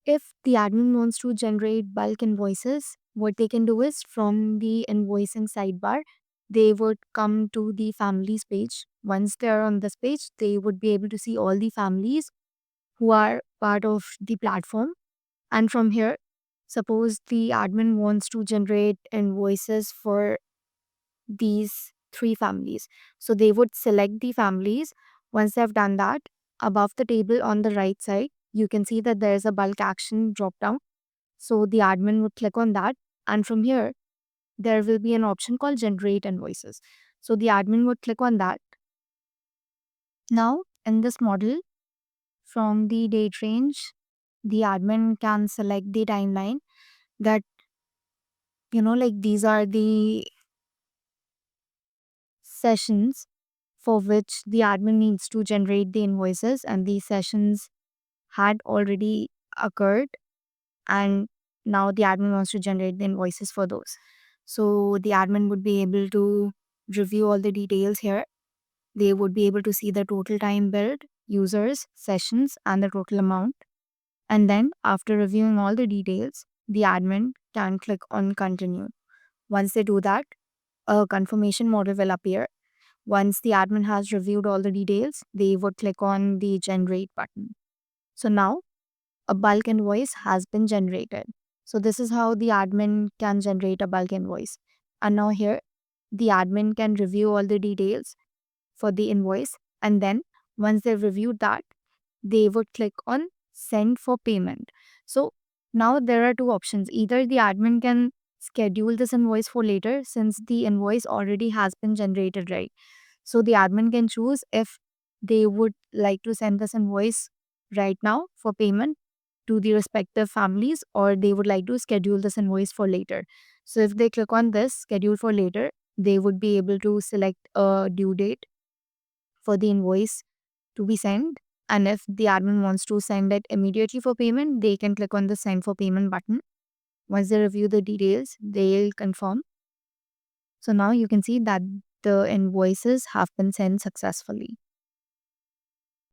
If the admin wants to generate bulk invoices, what they can do is from the invoicing sidebar, they would come to the families page. Once they're on this page, they would be able to see all the families who are part of the platform. And from here, suppose the admin wants to generate invoices for these three families. So they would select the families. Once they've done that, above the table on the right side, you can see that there's a bulk action drop down. So the admin would click on that. And from here, there will be an option called generate invoices. So the admin would click on that. Now, in this model, from the date range, the admin can select the timeline that, like these are the sessions for which the admin needs to generate the invoices, and these sessions had already occurred, and now the admin wants to generate the invoices for those. So the admin would be able to review all the details here. They would be able to see the total time billed, users, sessions, and the total amount. And then after reviewing all the details, the admin can click on continue. Once they do that, a confirmation model will appear. Once the admin has reviewed all the details, they would click on the generate button. So now a bulk invoice has been generated. So this is how the admin can generate a bulk invoice. And now here, the admin can review all the details for the invoice. And then once they've reviewed that, they would click on send for payment. So now there are two options. Either the admin can schedule this invoice for later since the invoice already has been generated, right? So the admin can choose if they would like to send this invoice right now for payment to the respective families, or they would like to schedule this invoice for later. So if they click on this schedule for later, they would be able to select a due date for the invoice to be sent. And if the admin wants to send it immediately for payment, they can click on the send for payment button. Once they review the details, they'll confirm. So now you can see that the invoices have been sent successfully.